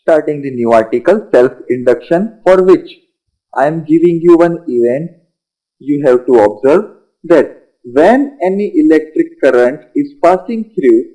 Starting the new article, self-induction, for which I am giving you one event. You have to observe that when any electric current is passing through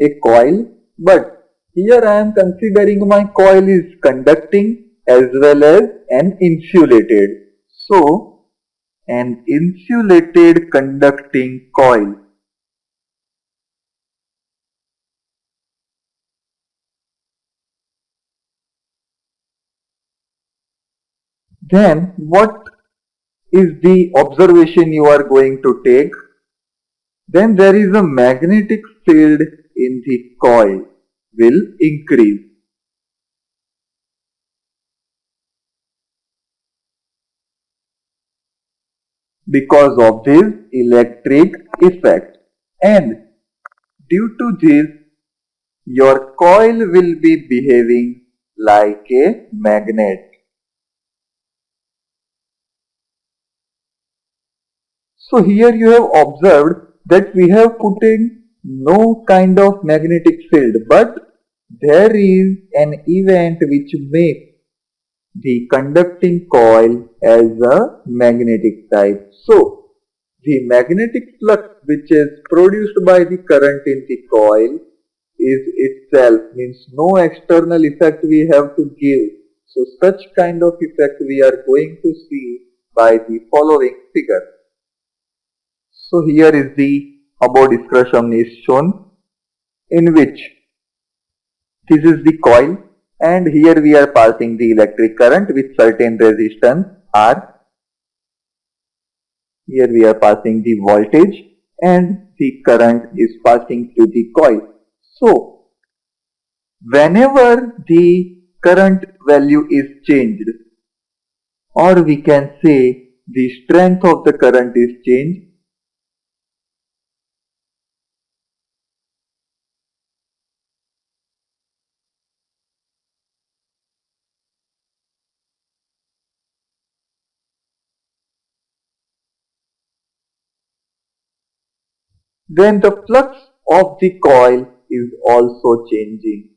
a coil, but here I am considering my coil is conducting as well as an insulated. So, an insulated conducting coil. Then, what is the observation you are going to take? Then there is a magnetic field in the coil will increase. Because of this electric effect, and due to this your coil will be behaving like a magnet. So here you have observed that we have put in no kind of magnetic field, but there is an event which makes the conducting coil as a magnetic type. So, the magnetic flux which is produced by the current in the coil is itself, means no external effect we have to give. So, such kind of effect we are going to see by the following figure. So, here is the above discussion is shown, in which this is the coil, and here we are passing the electric current with certain resistance R. Here we are passing the voltage and the current is passing through the coil. So, whenever the current value is changed, or we can say the strength of the current is changed, then the flux of the coil is also changing.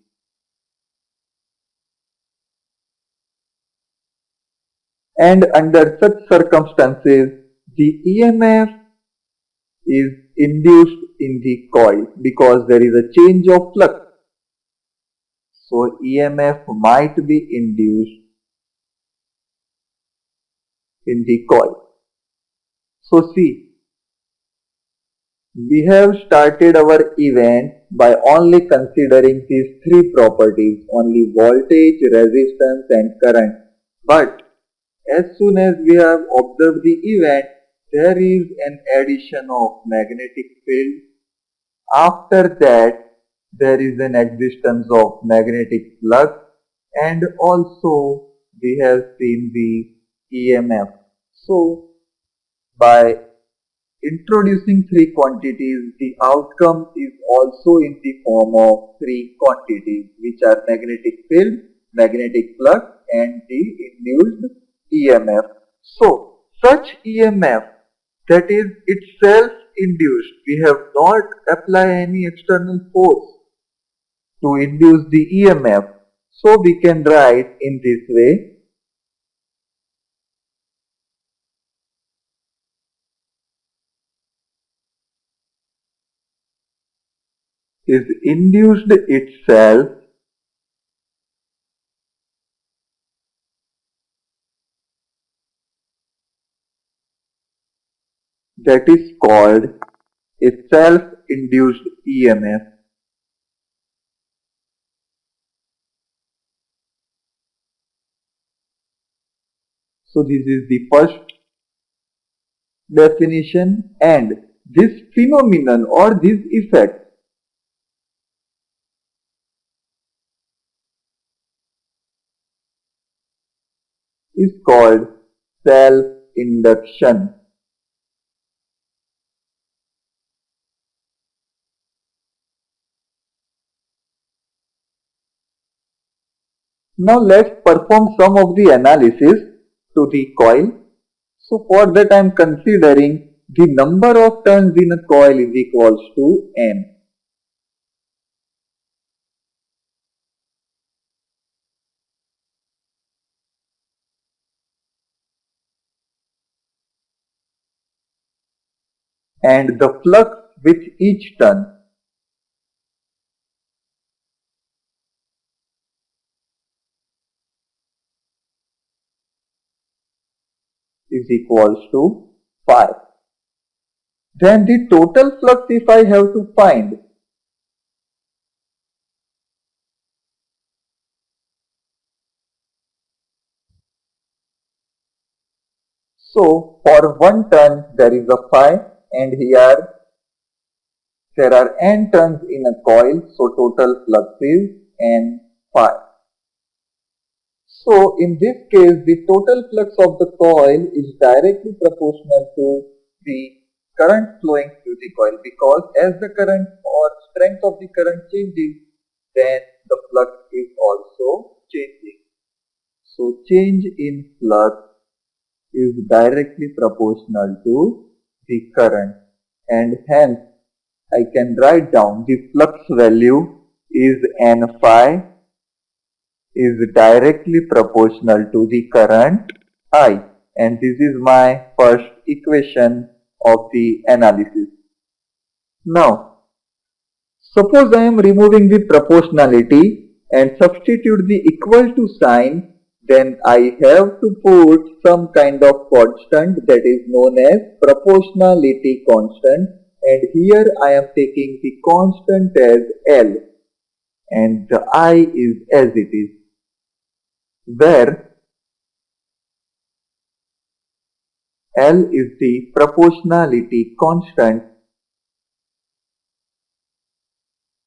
And under such circumstances, the EMF is induced in the coil because there is a change of flux. So EMF might be induced in the coil. So see, we have started our event by only considering these three properties, only voltage, resistance and current. But as soon as we have observed the event, there is an addition of magnetic field. After that, there is an existence of magnetic flux, and also we have seen the EMF. So, by introducing three quantities, the outcome is also in the form of three quantities, which are magnetic field, magnetic flux and the induced EMF. So, such EMF that is itself induced, we have not applied any external force to induce the EMF. So, we can write in this way, is induced itself that is called a self-induced EMF. So this is the first definition, and this phenomenon or this effect is called self-induction. Now let's perform some of the analysis to the coil. So for that I am considering the number of turns in a coil is equals to N. And the flux with each turn is equals to phi. Then the total flux if I have to find, so for 1 turn there is a phi, and here there are n turns in a coil, so total flux is n phi. So in this case the total flux of the coil is directly proportional to the current flowing through the coil, because as the current or strength of the current changes, then the flux is also changing. So change in flux is directly proportional to the current, and hence I can write down the flux value is n phi is directly proportional to the current I, and this is my first equation of the analysis. Now suppose I am removing the proportionality and substitute the equal to sign, then I have to put some kind of constant that is known as proportionality constant, and here I am taking the constant as L and the I is as it is, where L is the proportionality constant.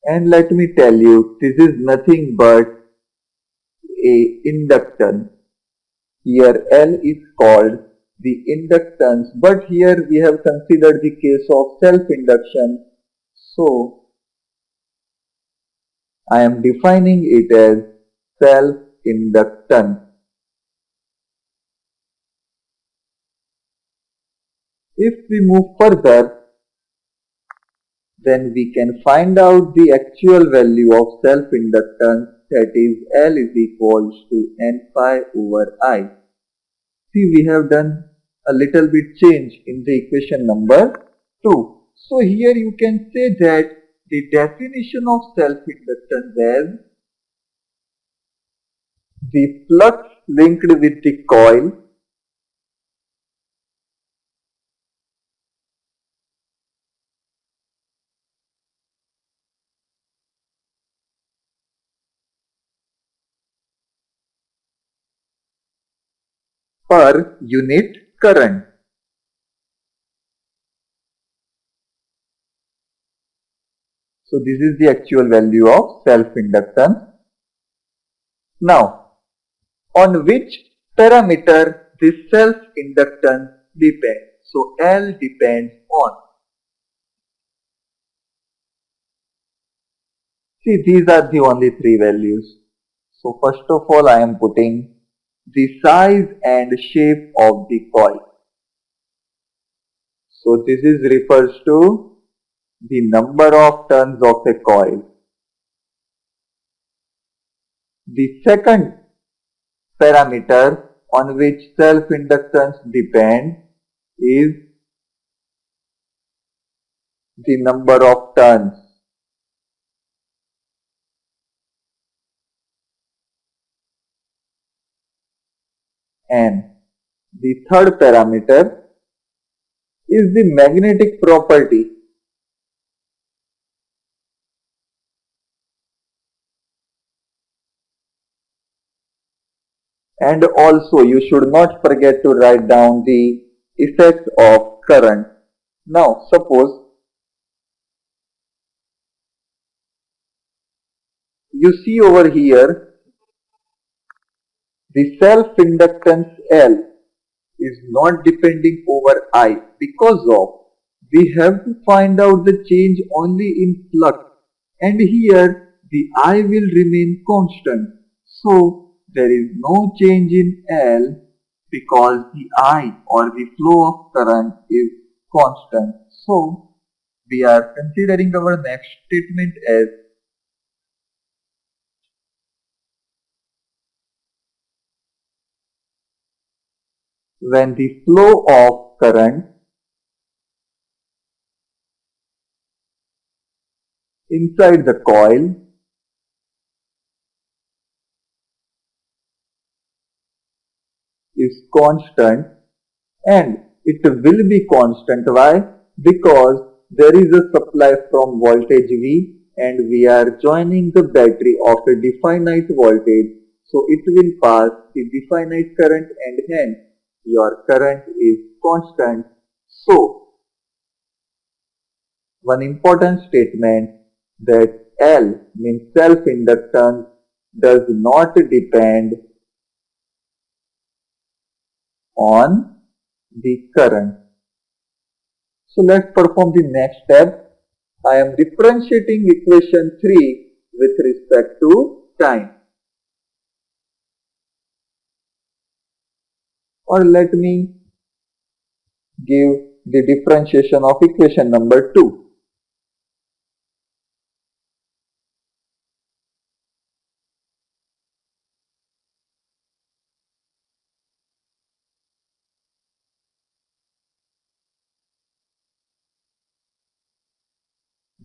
And let me tell you, this is nothing but a inductance. Here L is called the inductance, but here we have considered the case of self-induction. So I am defining it as self-inductance. If we move further, then we can find out the actual value of self-inductance, that is L is equals to N phi over I. See, we have done a little bit change in the equation number 2. So here you can say that the definition of self-inductance as the flux linked with the coil per unit current. So this is the actual value of self-inductance. Now, on which parameter this self-inductance depends? So L depends on. See, these are the only three values. So first of all, I am putting the size and shape of the coil. So this is refers to the number of turns of a coil. The second parameter on which self-inductance depends is the number of turns. And the third parameter is the magnetic property. And also you should not forget to write down the effect of current. Now suppose you see over here the self-inductance L is not depending over I, because of we have to find out the change only in flux, and here the I will remain constant. So there is no change in L because the I or the flow of current is constant. So we are considering our next statement as when the flow of current inside the coil is constant, and it will be constant. Why? Because there is a supply from voltage V and we are joining the battery of a definite voltage. So it will pass the definite current and hence your current is constant. So one important statement that L means self-inductance does not depend on the current. So let's perform the next step. I am differentiating equation 3 with respect to time. Or let me give the differentiation of equation number 2.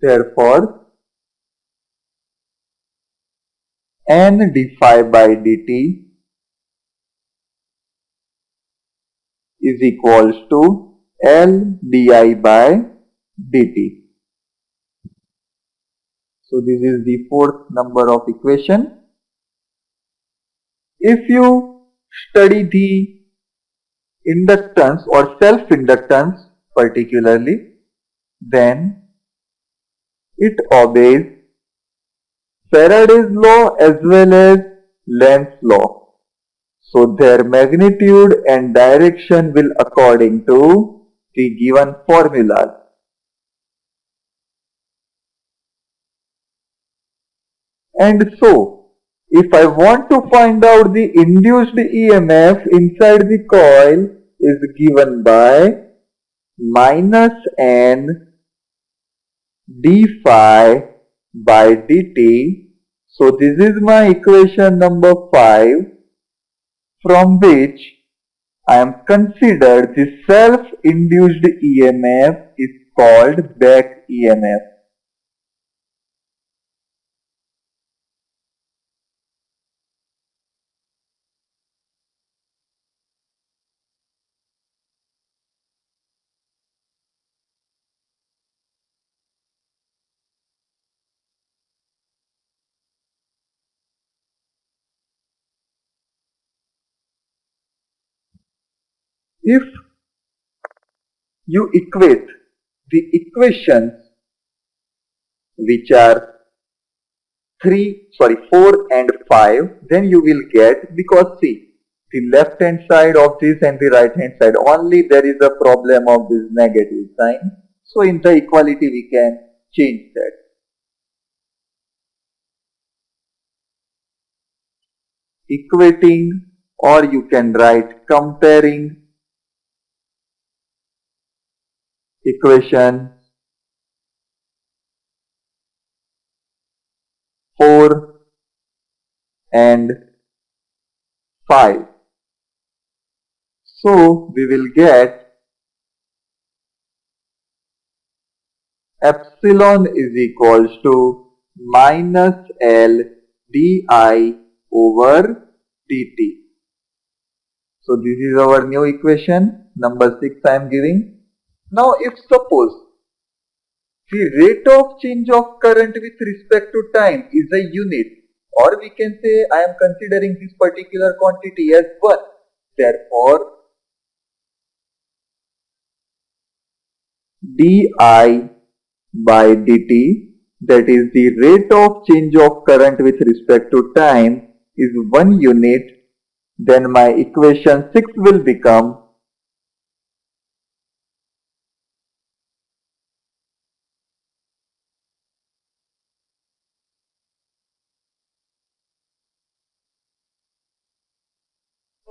Therefore, n d phi by dt is equals to L di by dt. So this is the fourth number of equation. If you study the inductance or self-inductance particularly, then it obeys Faraday's law as well as Lenz's law. So their magnitude and direction will according to the given formulas. And so, if I want to find out the induced EMF inside the coil is given by minus n d phi by dt. So this is my equation number 5, from which I am considered the self-induced EMF is called back EMF. If you equate the equations which are 4 and 5, then you will get, because see, the left hand side of this and the right hand side, only there is a problem of this negative sign. So in the equality we can change that. Equating, or you can write comparing equation 4 and 5. So we will get epsilon is equals to minus L di over dt. So this is our new equation number 6 I am giving. Now if suppose the rate of change of current with respect to time is a unit, or we can say I am considering this particular quantity as 1. Therefore, di by dt, that is the rate of change of current with respect to time, is 1 unit, then my equation 6 will become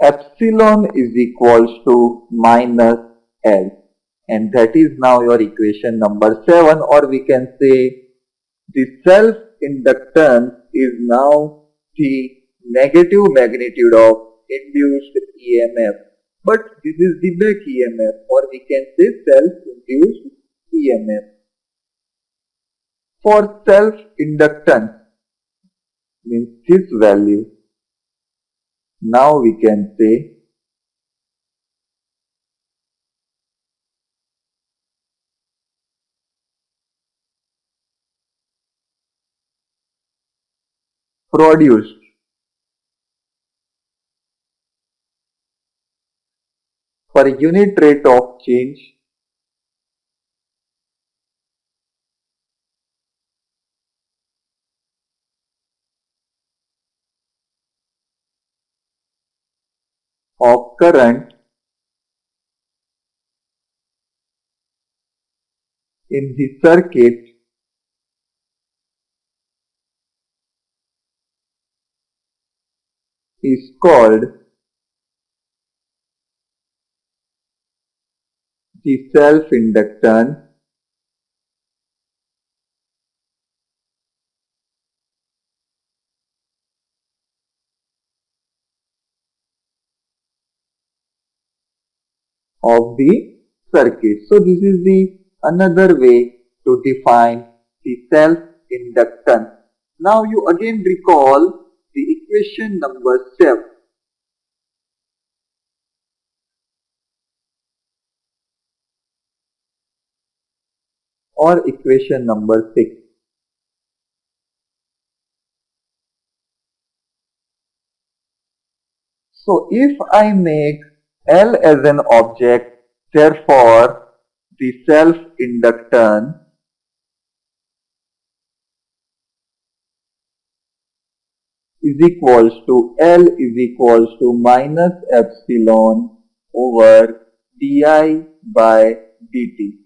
epsilon is equals to minus L, and that is now your equation number 7, or we can say the self-inductance is now the negative magnitude of induced EMF, but this is the back EMF, or we can say self-induced EMF. For self-inductance means this value, now we can say produced per unit rate of change of current in the circuit is called the self-inductance of the circuit. So this is the another way to define the self-inductance. Now you again recall the equation number 7. Or equation number 6. So if I make L as an object, therefore the self-inductance is equals to L is equals to minus epsilon over di by dt,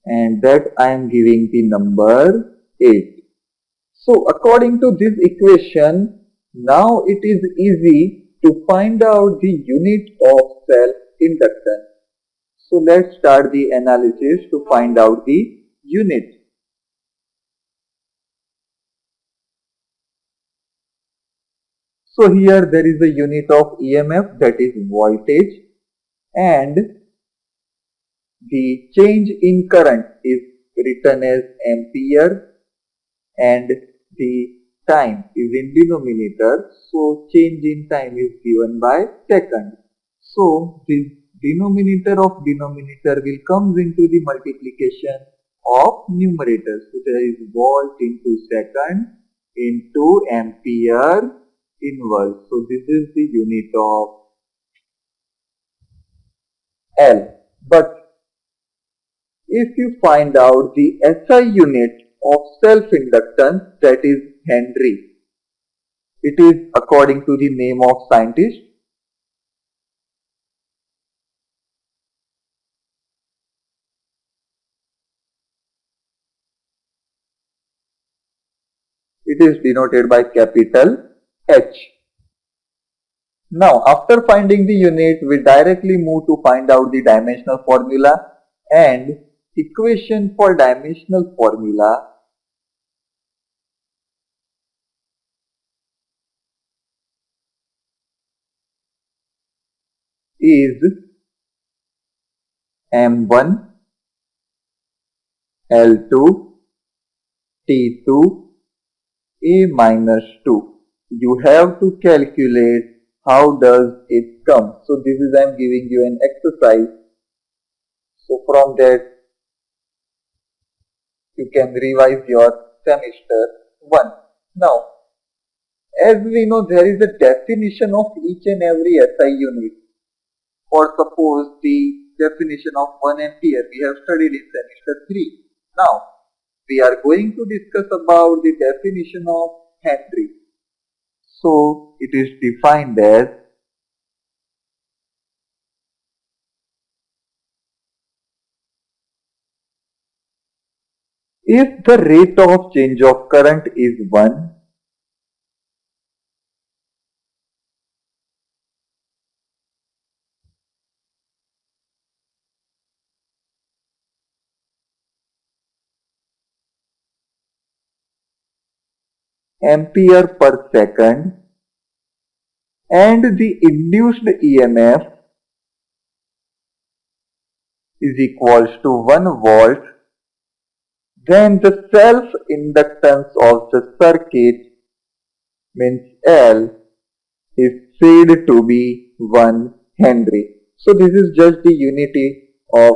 and that I am giving the number 8. So according to this equation, now it is easy to find out the unit of self-inductance. So let's start the analysis to find out the unit. So here there is a unit of EMF, that is voltage, and the change in current is written as ampere, and the time is in denominator, so change in time is given by second. So the denominator of denominator will comes into the multiplication of numerator. So there is volt into second into ampere inverse. So this is the unit of L. But if you find out the SI unit of self-inductance, that is Henry. It is according to the name of scientist. It is denoted by capital H. Now after finding the unit, we directly move to find out the dimensional formula, and equation for dimensional formula is M1 L2 T2 A minus 2. You have to calculate how does it come. So this is I am giving you an exercise. So from that you can revise your semester 1. Now as we know, there is a definition of each and every SI unit. For suppose the definition of 1 ampere we have studied in semester 3. Now we are going to discuss about the definition of Henry. So it is defined as if the rate of change of current is 1, ampere per second and the induced EMF is equals to 1 volt, then the self-inductance of the circuit means L is said to be 1 Henry. So this is just the unity of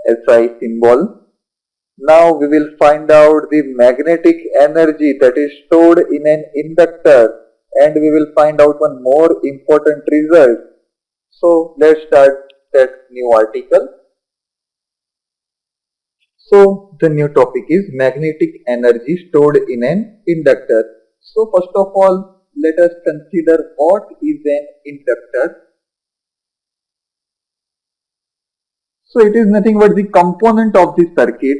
SI symbol. Now we will find out the magnetic energy that is stored in an inductor, and we will find out one more important result. So let's start that new article. So the new topic is magnetic energy stored in an inductor. So first of all, let us consider what is an inductor. So it is nothing but the component of the circuit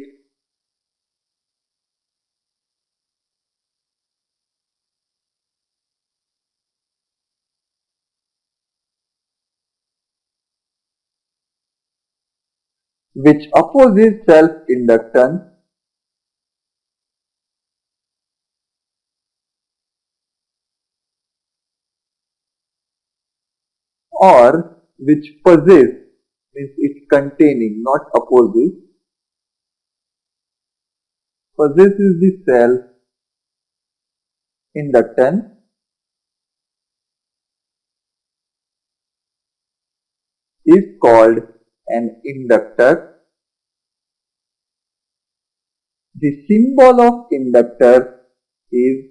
which opposes self-inductance or which possess means it's containing, not opposes, possesses the self-inductance is called an inductor. The symbol of inductor is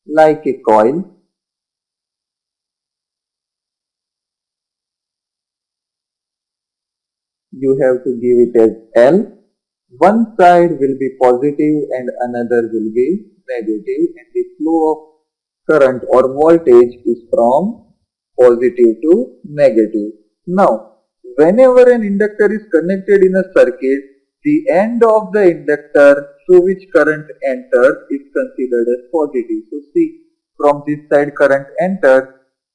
like a coil. You have to give it as L. One side will be positive and another will be negative, and the flow of current or voltage is from positive to negative. Now, whenever an inductor is connected in a circuit, the end of the inductor through which current enters is considered as positive. So see, from this side current enters,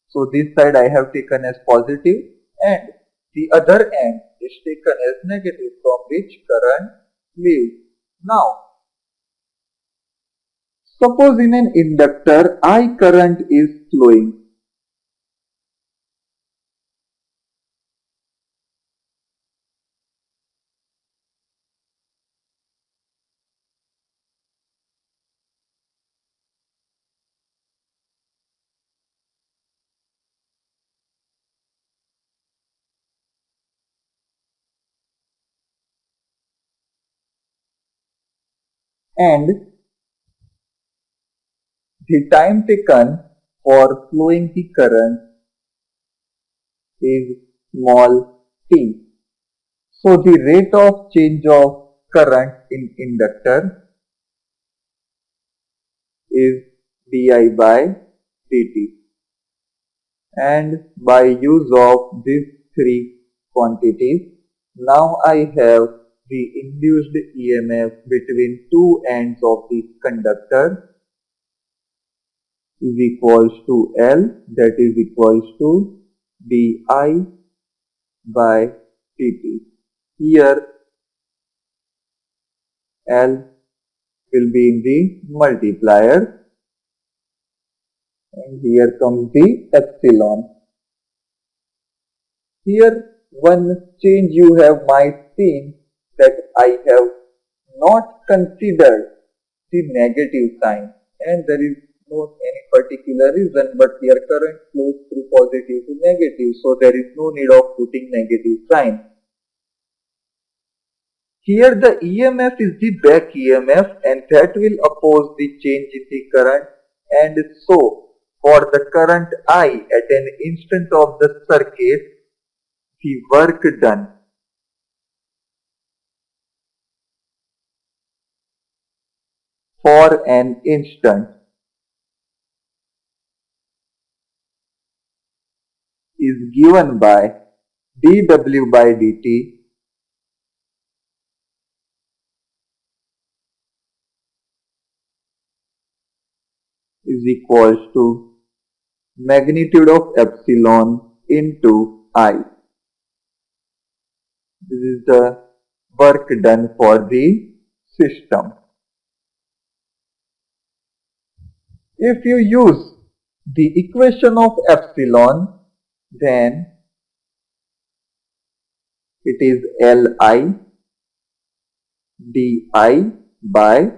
so this side I have taken as positive and the other end is taken as negative from which current leaves. Now, suppose in an inductor I current is flowing. And the time taken for flowing the current is small t. So the rate of change of current in inductor is di by dt. And by use of these three quantities, now I have the induced EMF between two ends of the conductor is equals to L, that is equals to di by dt. Here L will be in the multiplier and here comes the epsilon. Here one change you have might seen that I have not considered the negative sign, and there is no any particular reason, but here current flows through positive to negative, so there is no need of putting negative sign. Here the EMF is the back EMF and that will oppose the change in the current, and so for the current I at an instant of the circuit, the work done for an instant is given by dW by dt is equals to magnitude of epsilon into I. This is the work done for the system. If you use the equation of epsilon, then it is Li di by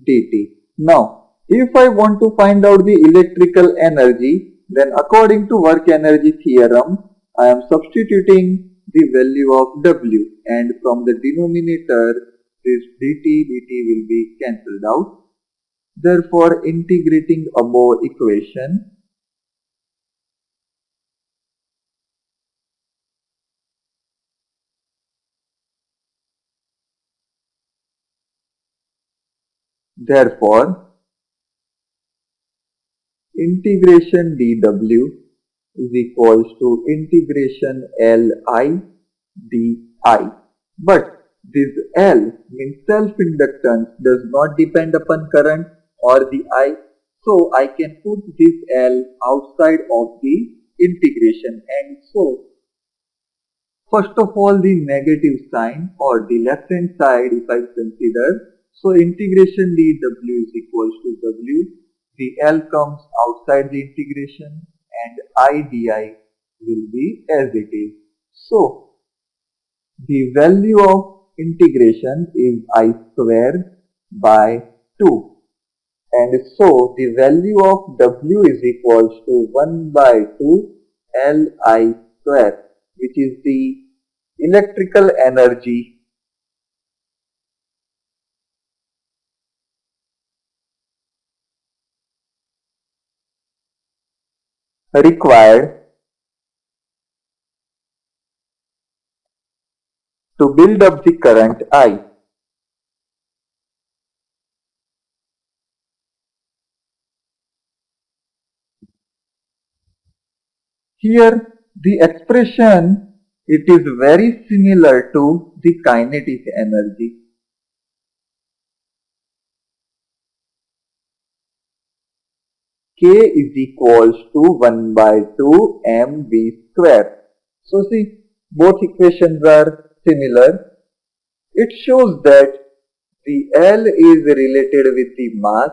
dt. Now, if I want to find out the electrical energy, then according to work energy theorem, I am substituting the value of W, and from the denominator this dt will be cancelled out. Therefore, integrating above equation, therefore integration dw is equals to integration Li di. But this L means self-inductance does not depend upon current or the I. So I can put this L outside of the integration, and so first of all the negative sign or the left hand side if I consider, so integration dw is equals to W, the L comes outside the integration and I di will be as it is. So the value of integration is I square by 2, and so the value of W is equals to 1 by 2 Li square, which is the electrical energy required to build up the current I. Here the expression, it is very similar to the kinetic energy. K is equals to 1 by 2 mv square. So see, both equations are similar. It shows that the L is related with the mass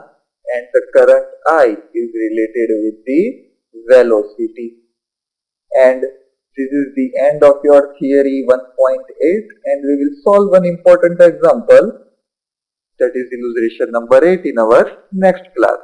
and the current I is related with the velocity. And this is the end of your theory 1.8, and we will solve one important example, that is illustration number 8 in our next class.